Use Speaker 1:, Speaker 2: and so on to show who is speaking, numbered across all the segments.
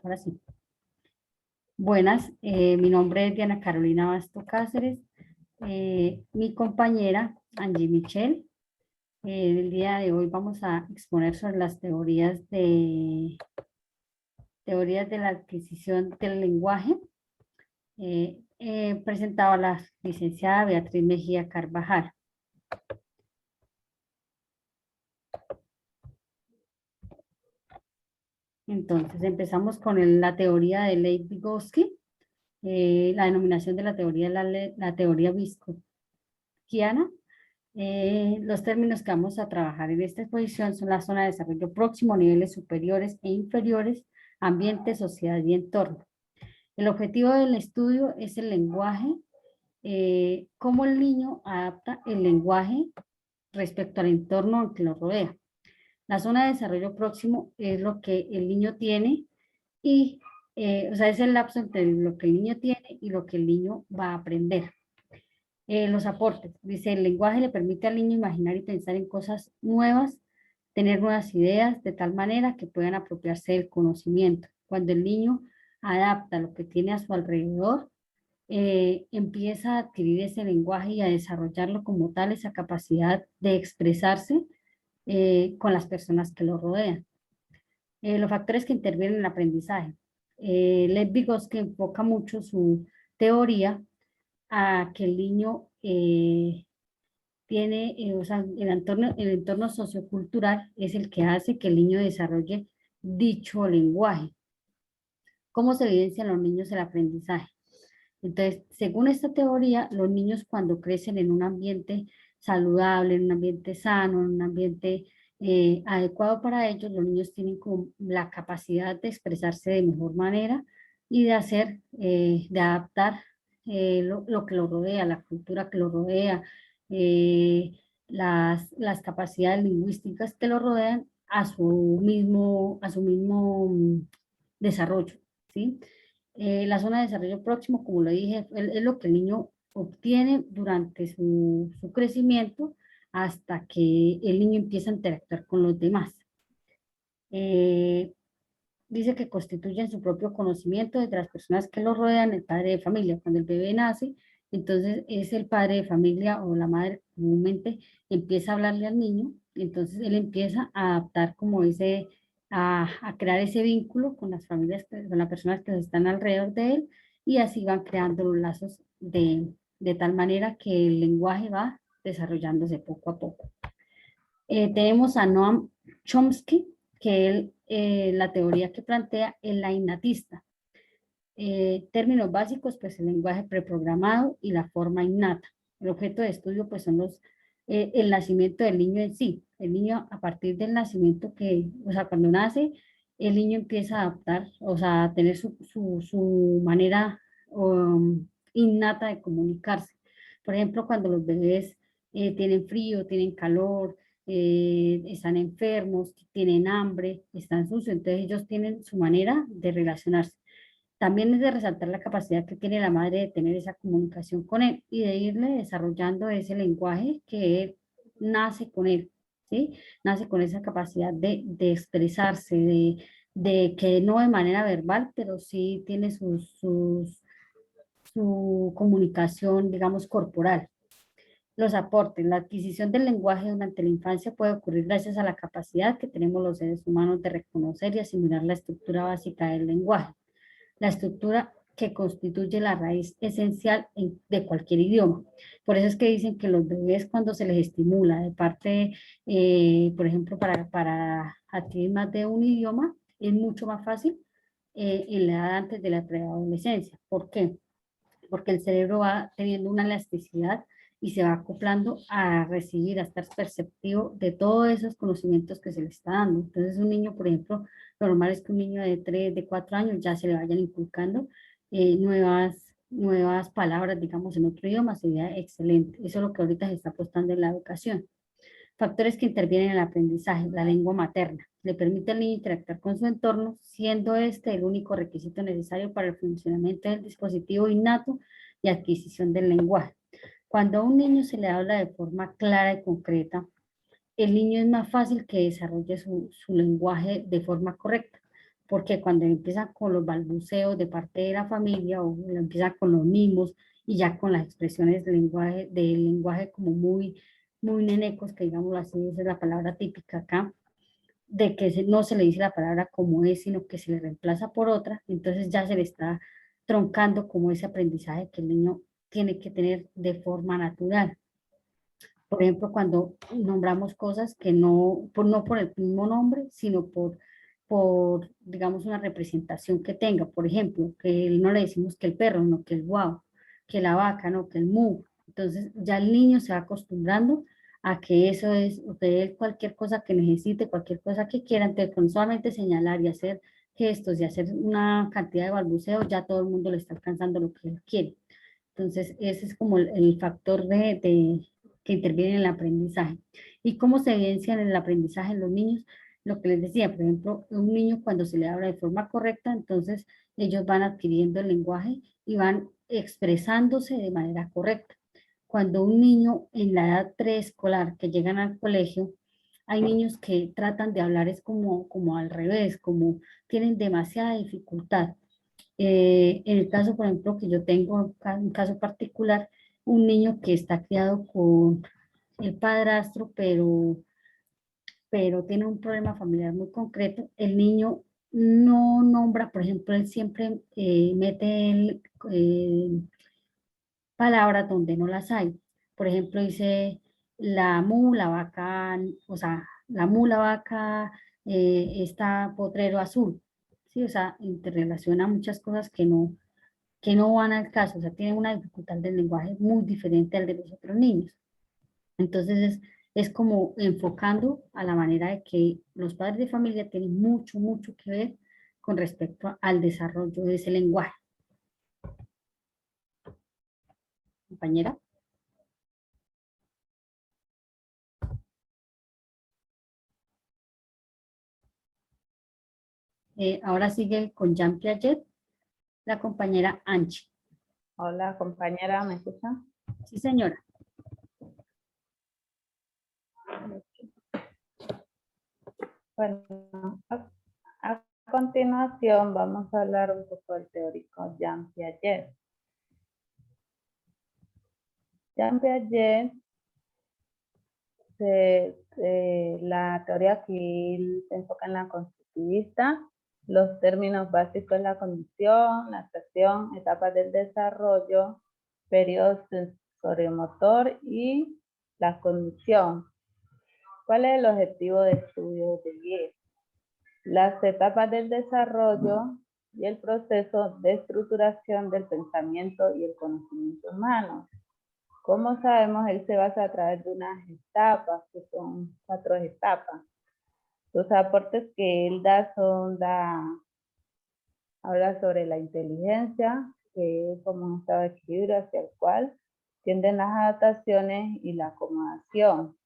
Speaker 1: ahora sí. Buenas, mi nombre es Diana Carolina Basto Cáceres. Mi compañera Angie Michel. El día de hoy vamos a exponer sobre las teorías de la adquisición del lenguaje, presentado a la licenciada Beatriz Mejía Carvajal. Entonces, empezamos con la teoría de Leib-Vygotsky. La denominación de la teoría es la teoría vygotskyana. Los términos que vamos a trabajar en esta exposición son la zona de desarrollo próximo, niveles superiores e inferiores, ambiente, sociedad y entorno. El objetivo del estudio es el lenguaje, cómo el niño adapta el lenguaje respecto al entorno que lo rodea. La zona de desarrollo próximo es lo que el niño tiene y, o sea, es el lapso entre lo que el niño tiene y lo que el niño va a aprender. Los aportes. Dice, el lenguaje le permite al niño imaginar y pensar en cosas nuevas, tener nuevas ideas de tal manera que puedan apropiarse del conocimiento. Cuando el niño adapta lo que tiene a su alrededor, empieza a adquirir ese lenguaje y a desarrollarlo como tal, esa capacidad de expresarse con las personas que lo rodean. Los factores que intervienen en el aprendizaje. Lev-Vygotsky enfoca mucho su teoría a que el niño tiene, o sea, el entorno sociocultural es el que hace que el niño desarrolle dicho lenguaje. ¿Cómo se evidencia en los niños el aprendizaje? Entonces, según esta teoría, los niños cuando crecen en un ambiente saludable, en un ambiente sano, en un ambiente adecuado para ellos, los niños tienen como la capacidad de expresarse de mejor manera y de hacer, de adaptar lo que lo rodea, la cultura que lo rodea, las capacidades lingüísticas que lo rodean a su mismo desarrollo, ¿sí? La zona de desarrollo próximo, como lo dije, es lo que el niño obtiene durante su crecimiento hasta que el niño empieza a interactuar con los demás. Dice que constituyen su propio conocimiento de las personas que lo rodean, el padre de familia. Cuando el bebé nace, entonces es el padre de familia o la madre comúnmente empieza a hablarle al niño, entonces él empieza a adaptar como a crear ese vínculo con las familias, con las personas que están alrededor de él y así van creando los lazos de tal manera que el lenguaje va desarrollándose poco a poco. Tenemos a Noam Chomsky, que él, la teoría que plantea es la innatista. Términos básicos, pues el lenguaje preprogramado y la forma innata. El objeto de estudio, pues son el nacimiento del niño en sí. El niño a partir del nacimiento o sea, cuando nace, el niño empieza a adaptar, o sea, a tener su manera innata de comunicarse. Por ejemplo, cuando los bebés tienen frío, tienen calor, están enfermos, tienen hambre, están sucios, entonces ellos tienen su manera de relacionarse. También es de resaltar la capacidad que tiene la madre de tener esa comunicación con él y de irle desarrollando ese lenguaje que él nace con él, ¿sí? Nace con esa capacidad de expresarse, de que no de manera verbal, pero sí tiene su comunicación, digamos, corporal. Los aportes. La adquisición del lenguaje durante la infancia puede ocurrir gracias a la capacidad que tenemos los seres humanos de reconocer y asimilar la estructura básica del lenguaje, la estructura que constituye la raíz esencial de cualquier idioma. Por eso es que dicen que los bebés cuando se les estimula de parte, por ejemplo, para adquirir más de un idioma, es mucho más fácil en la edad antes de la preadolescencia. ¿Por qué? Porque el cerebro va teniendo una elasticidad y se va acoplando a recibir, a estar perceptivo de todos esos conocimientos que se le está dando. Entonces, un niño, por ejemplo, lo normal es que un niño de 3, de 4 años ya se le vayan inculcando nuevas palabras, digamos, en otro idioma, sería excelente. Eso es lo que ahorita se está apostando en la educación. Factores que intervienen en el aprendizaje, la lengua materna. Le permite al niño interactuar con su entorno, siendo este el único requisito necesario para el funcionamiento del dispositivo innato y adquisición del lenguaje. Cuando a un niño se le habla de forma clara y concreta, el niño es más fácil que desarrolle su lenguaje de forma correcta. porque cuando empiezan con los balbuceos de parte de la familia o empiezan con los mimos y ya con las expresiones del lenguaje como muy, muy nenecos, que digamos así, esa es la palabra típica acá, de que no se le dice la palabra como es, sino que se le reemplaza por otra, entonces ya se le está troncando como ese aprendizaje que el niño tiene que tener de forma natural. Por ejemplo, cuando nombramos cosas que no por el mismo nombre, sino digamos, una representación que tenga. Por ejemplo, que no le decimos que el perro, no que el guau, que la vaca, no que el mu. Entonces, ya el niño se va acostumbrando a que eso es, usted cualquier cosa que necesite, cualquier cosa que quiera, entonces con solamente señalar y hacer gestos y hacer una cantidad de balbuceo, ya todo el mundo le está alcanzando lo que él quiere. Entonces, ese es como el factor que interviene en el aprendizaje. ¿Y cómo se evidencia en el aprendizaje en los niños? Lo que les decía, por ejemplo, un niño cuando se le habla de forma correcta, entonces ellos van adquiriendo el lenguaje y van expresándose de manera correcta. Cuando un niño en la edad preescolar que llegan al colegio, hay niños que tratan de hablar es como al revés, como tienen demasiada dificultad. En el caso, por ejemplo, que yo tengo, un caso particular, un niño que está criado con el padrastro, pero tiene un problema familiar muy concreto. El niño no nombra, por ejemplo, él siempre eh, palabras donde no las hay. Por ejemplo, dice la mula, vaca, o sea, la mula, vaca, está potrero azul. Sí, o sea, interrelaciona muchas cosas que no van al caso, o sea, tienen una dificultad del lenguaje muy diferente al de los otros niños. Entonces es como enfocando a la manera de que los padres de familia tienen mucho, mucho que ver con respecto al desarrollo de ese lenguaje. Compañera, ahora sigue con Jean Piaget, la compañera Anchi.
Speaker 2: Hola, compañera, ¿me escucha?
Speaker 1: Sí, señora.
Speaker 2: Bueno, a continuación vamos a hablar un poco del teórico Jean Piaget. Jean Piaget, la teoría que él se enfoca en la constructivista, los términos básicos, la condición, la atracción, etapas del desarrollo, periodo sensoriomotor y la condición. ¿Cuál es el objetivo de estudio de Piaget? Las etapas del desarrollo y el proceso de estructuración del pensamiento y el conocimiento humano. Como sabemos, él se basa a través de unas etapas, que son 4 etapas. Los aportes que él habla sobre la inteligencia, que es como un estado de equilibrio hacia el cual tienden las adaptaciones y la acomodación.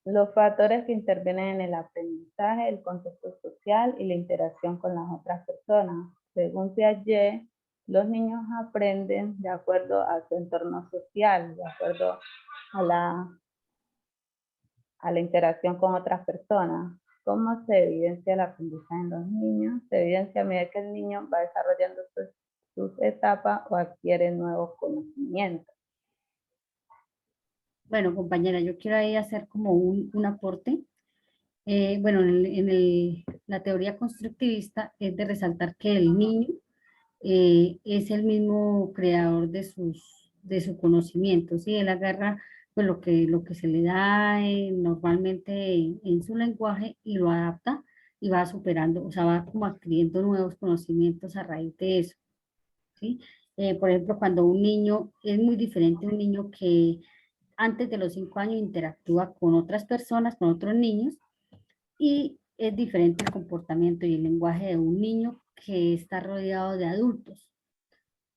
Speaker 2: Los factores que intervienen en el aprendizaje, el contexto social y la interacción con las otras personas. Según Piaget, los niños aprenden de acuerdo a su entorno social, de acuerdo a la interacción con otras personas. ¿Cómo se evidencia el aprendizaje en los niños? Se evidencia a medida que el niño va desarrollando sus etapas o adquiere nuevos conocimientos.
Speaker 1: Bueno, compañera, yo quiero ahí hacer como un aporte. Bueno, la teoría constructivista es de resaltar que el niño es el mismo creador de su conocimiento, ¿sí? Él agarra pues, lo que se le da normalmente en su lenguaje y lo adapta y va superando, o sea, va como adquiriendo nuevos conocimientos a raíz de eso, ¿sí? Por ejemplo, cuando un niño, es muy diferente un niño que antes de los 5 años interactúa con otras personas, con otros niños, y es diferente el comportamiento y el lenguaje de un niño que está rodeado de adultos,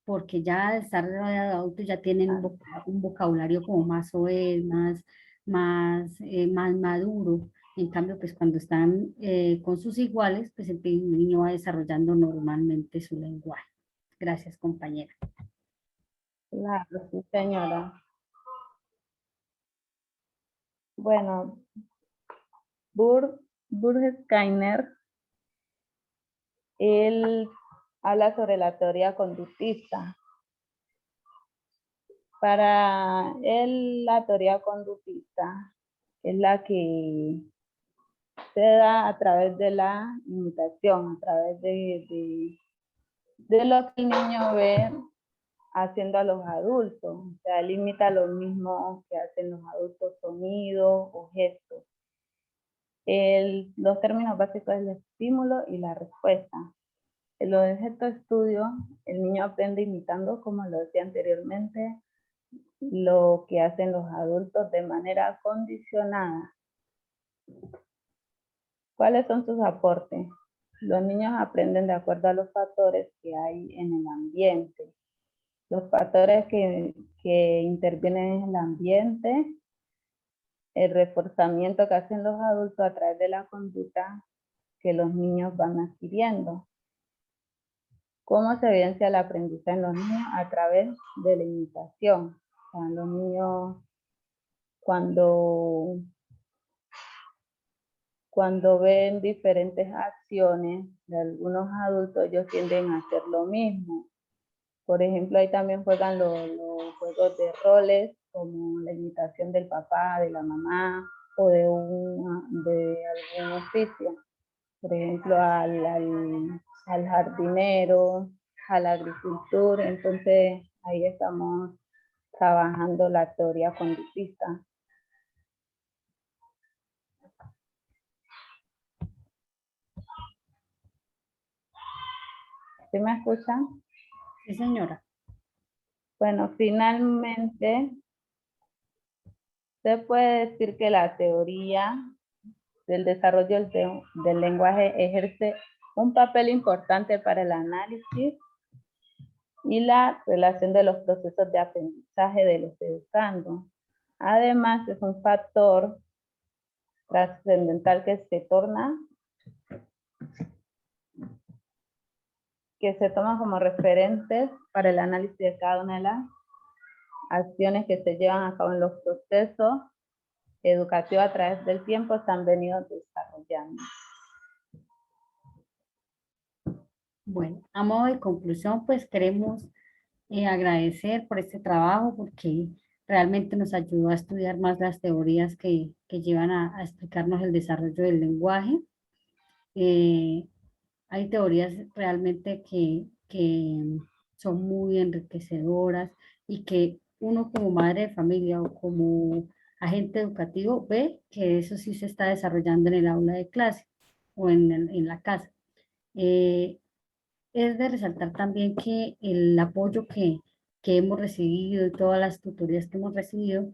Speaker 1: porque ya al estar rodeado de adultos ya tienen un vocabulario como más soez, más maduro. En cambio, pues cuando están con sus iguales, pues el niño va desarrollando normalmente su lenguaje. Gracias, compañera.
Speaker 2: Claro, sí, señora. Bueno, Burkhardt, él habla sobre la teoría conductista. Para él, la teoría conductista es la que se da a través de la imitación, a través de lo que el niño ve haciendo a los adultos. O sea, él imita lo mismo que hacen los adultos, sonidos o gestos. Los términos básicos es el estímulo y la respuesta. En los objetos de estudio, el niño aprende imitando, como lo decía anteriormente, lo que hacen los adultos de manera condicionada. ¿Cuáles son sus aportes? Los niños aprenden de acuerdo a los factores que hay en el ambiente. Los factores que intervienen en el ambiente, el reforzamiento que hacen los adultos a través de la conducta que los niños van adquiriendo. ¿Cómo se evidencia el aprendizaje en los niños? A través de la imitación. O sea, los niños cuando ven diferentes acciones de algunos adultos, ellos tienden a hacer lo mismo. Por ejemplo, ahí también juegan los juegos de roles, como la imitación del papá, de la mamá, o de algún oficio. Por ejemplo, al jardinero, a la agricultura. Entonces, ahí estamos trabajando la teoría conductista. ¿Sí me escuchan?
Speaker 1: Sí, señora.
Speaker 2: Bueno, finalmente, se puede decir que la teoría del desarrollo del lenguaje ejerce un papel importante para el análisis y la relación de los procesos de aprendizaje de los educandos. Además, es un factor trascendental que se toma como referentes para el análisis de cada una de las acciones que se llevan a cabo en los procesos educativos a través del tiempo se han venido desarrollando.
Speaker 1: Bueno, a modo de conclusión, pues queremos agradecer por este trabajo porque realmente nos ayudó a estudiar más las teorías que llevan a explicarnos el desarrollo del lenguaje. Eh, Hay teorías realmente que son muy enriquecedoras y que uno como madre de familia o como agente educativo ve que eso sí se está desarrollando en el aula de clase o en la casa. Eh, es de resaltar también que el apoyo que hemos recibido y todas las tutorías que hemos recibido,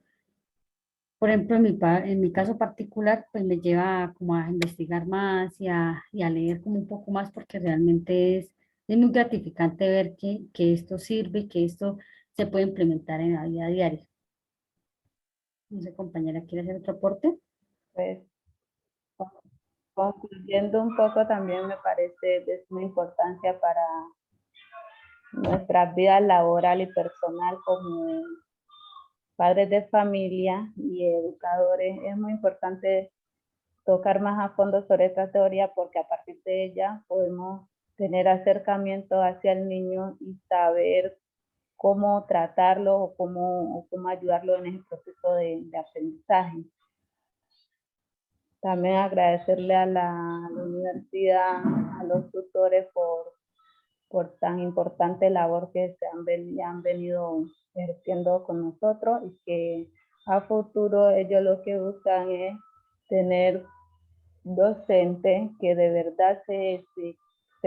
Speaker 1: por ejemplo, en mi caso particular, pues me lleva como a investigar más y a leer como un poco más porque realmente es muy gratificante ver que esto sirve, que esto se puede implementar en la vida diaria. No sé, compañera, ¿quiere hacer otro aporte?
Speaker 2: Pues, concluyendo un poco, también me parece de suma importancia para nuestra vida laboral y personal como padres de familia y educadores. Es muy importante tocar más a fondo sobre esta teoría porque a partir de ella podemos tener acercamiento hacia el niño y saber cómo tratarlo o cómo ayudarlo en el proceso de aprendizaje. También agradecerle a la universidad, a los tutores por tan importante labor que han venido ejerciendo con nosotros y que a futuro ellos lo que buscan es tener docentes que de verdad se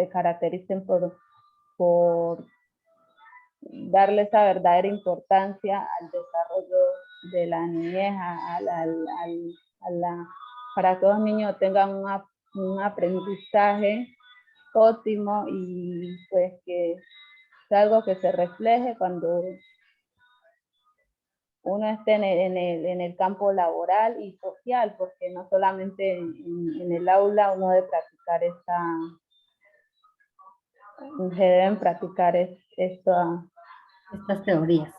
Speaker 2: caractericen por darle esa verdadera importancia al desarrollo de la niñez, para que los niños tengan un aprendizaje óptimo y pues que es algo que se refleje cuando uno esté en el campo laboral y social, porque no solamente en el aula uno debe practicar se deben practicar
Speaker 1: Estas teorías.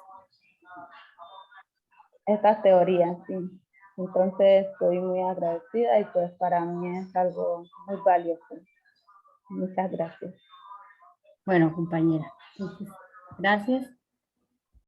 Speaker 2: estas teorías, sí. Entonces estoy muy agradecida y pues para mí es algo muy valioso. Muchas gracias.
Speaker 1: Bueno, compañera, entonces, gracias.